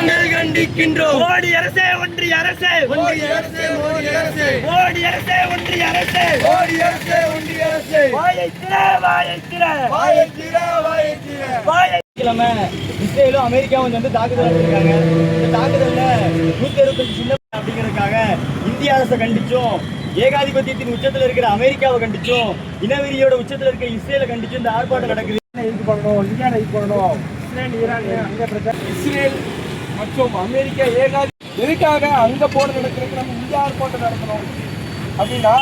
நாங்கள் கண்டிக்கின்றோம். மோடி அரசே, ஒன்றிய அரசே, ஒன்றிய அரசே, மோடி அரசே, மோடி அரசே, ஒன்றிய அரசே, மோடி அரசே, ஒன்றிய அரசே, வாயை திற, வாயை திற, வாயை திற, வாயை திற. வாயை கிழமை இஸ்ரேலும் அமெரிக்காவும் வந்து தாக்குதல் பண்ணிருக்காங்க. இந்த தாக்குதல்ல 125 சின்ன அப்படிங்கிறதுக்காக இந்திய அரசை கண்டிச்சும், ஏகாதிபத்தியத்தின் உச்சத்தில் இருக்கிற அமெரிக்காவை கண்டிச்சும், இனவெறியோட உச்சத்தில் இருக்கிற இஸ்ரேலை கண்டிச்சும் இந்த ஆர்ப்பாட்டம் நடக்குது. இது பண்ணணும், இந்தியா இது பண்ணணும். இஸ்ரேல் ஈரான் அங்க பிரச்சனை. இஸ்ரேல் மற்றும் அமெரிக்கா எதுக்காக அங்க போர் நடக்கிறதுக்கு நம்ம இந்தியா ஆர்ப்பாட்டம் நடத்தணும் அப்படின்னா,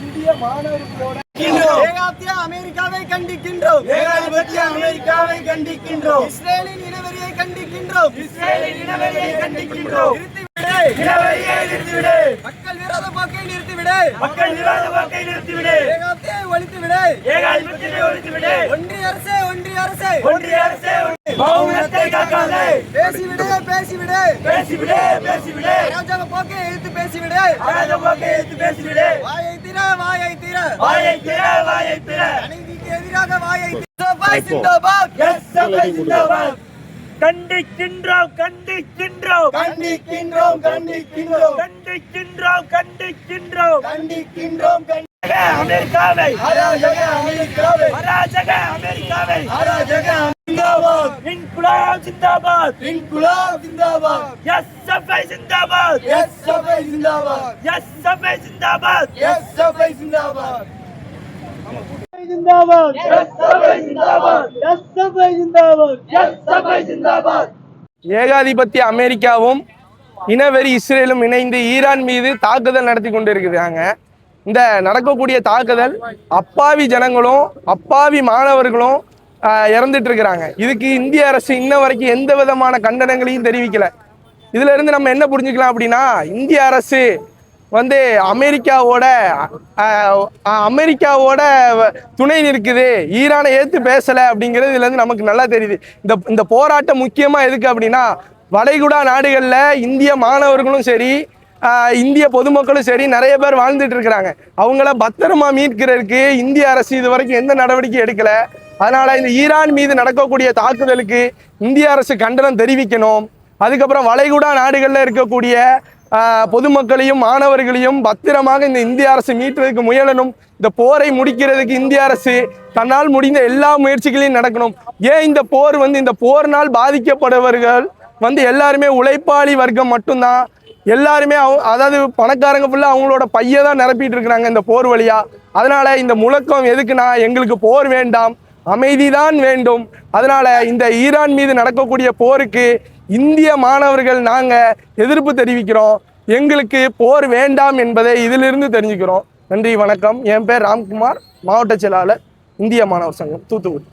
இந்திய மாணவர்களோட ஏகாதிபத்திய அமெரிக்காவை கண்டிக்கின்றோம். ஏகாதிபத்திய அமெரிக்காவை கண்டிக்கின்றோம். இஸ்ரேலின் இனவெறியை கண்டிக்கின்றோம். இஸ்ரேலின் இனவெறியை கண்டிக்கின்றோம். நிறுத்திவிடு, இனவெறியை நிறுத்திவிடு. மக்கள் விரோத போக்கை நிறுத்திவிடு, மக்கள் விரோத போக்கை நிறுத்திவிடு. ஏகாதிபத்தியை ஒழித்துவிடு, ஏகாதிபத்தியத்தை ஒழித்துவிடு. ஒன்றிய அரசே, ஒன்றிய அரசே, ஒன்றிய அரசே, மௌனத்தை காக்காதே. பேசிவிடு, பேசிவிடு, பேசிவிடு, பேசிவிடு. அராஜக போக்கை எதிர்த்து பேசிவிடு, அராஜக போக்கை எதிர்த்து பேசிவிடு. வாயை திற, வாயை திற, வாயை திற, வாயை திற. அநீதிக்கு எதிராக வாயை திற. சிந்தாபாத், எஸ் சபை ஜிந்தாபாத். கண்டிக்கின்றோம், கண்டிக்கின்றோம், கண்டிக்கின்றோம், கண்டிக்கின்றோம், கண்டிக்கின்றோம், கண்டிக்கின்றோம். கண்டிக்கின்றோம். அமெரிக்காவை, அராஜக அமெரிக்காவை, அராஜக அமெரிக்காவை, அராஜக ஜிந்தாபாத். இன்குலாப் ஜிந்தாபாத், இன்குலாப் ஜிந்தாபாத். எஸ் சபை ஜிந்தாபாத், எஸ் சபை ஜிந்தாபாத். எஸ் சபை ஜிந்தாபாத், எஸ் சபை ஜிந்தாபாத். ஜிந்தாபாத், எஸ் சபை ஜிந்தாபாத். எஸ் சபை ஜிந்தாபாத், எஸ் சபை ஜிந்தாபாத். ஏகாதிபத்திய அமெரிக்காவும் இனவெறி இஸ்ரேலும் இணைந்து ஈரான் மீது தாக்குதல் நடத்தி கொண்டு இருக்குதாங்க. இந்த நடக்கக்கூடிய தாக்குதல் அப்பாவி ஜனங்களும் அப்பாவி மாணவர்களும் இறந்துட்டு இருக்கிறாங்க. இதுக்கு இந்திய அரசு இன்ன வரைக்கும் எந்த விதமான கண்டனங்களையும் தெரிவிக்கல. இதுல இருந்து நம்ம என்ன புரிஞ்சுக்கலாம் அப்படின்னா, இந்திய அரசு வந்து அமெரிக்காவோட துணை நிற்குது, ஈரானை ஏற்று பேசலை அப்படிங்கிறது இதுல இருந்து நமக்கு நல்லா தெரியுது. இந்த போராட்டம் முக்கியமா எதுக்கு அப்படின்னா, வளைகுடா நாடுகளில் இந்திய மாணவர்களும் சரி இந்திய பொதுமக்களும் சரி நிறைய பேர் வாழ்ந்துட்டு இருக்கிறாங்க. அவங்கள பத்திரமா மீட்கிறதுக்கு இந்திய அரசு இது வரைக்கும் எந்த நடவடிக்கை எடுக்கல. அதனால இந்த ஈரான் மீது நடக்கக்கூடிய தாக்குதலுக்கு இந்திய அரசு கண்டனம் தெரிவிக்கணும். அதுக்கப்புறம் வளைகுடா நாடுகளில் இருக்கக்கூடிய பொதுமக்களையும் மாணவர்களையும் பத்திரமாக இந்த இந்திய அரசு மீட்டுறதுக்கு முயலணும். இந்த போரை முடிக்கிறதுக்கு இந்திய அரசு தன்னால் முடிந்த எல்லா முயற்சிகளையும் நடக்கணும். ஏன் இந்த போர்னால் பாதிக்கப்படுபவர்கள் எல்லாருமே உழைப்பாளி வர்க்கம் மட்டும்தான். எல்லாருமே அதாவது பணக்காரங்க ஃபுல்லாக அவங்களோட பையை தான் நிரப்பிட்டு இருக்கிறாங்க இந்த போர் வழியா. அதனால இந்த முழக்கம் எதுக்குன்னா, எங்களுக்கு போர் வேண்டாம், அமைதி தான் வேண்டும். அதனால இந்த ஈரான் மீது நடக்கக்கூடிய போருக்கு இந்திய மாணவர்கள் நாங்க எதிர்ப்பு தெரிவிக்கிறோம். எங்களுக்கு போர் வேண்டாம் என்பதை இதிலிருந்து தெரிஞ்சுக்கிறோம். நன்றி, வணக்கம். என் பேர் ராம்குமார், மாவட்ட செயலாளர், இந்திய மாணவர் சங்கம், தூத்துக்குடி.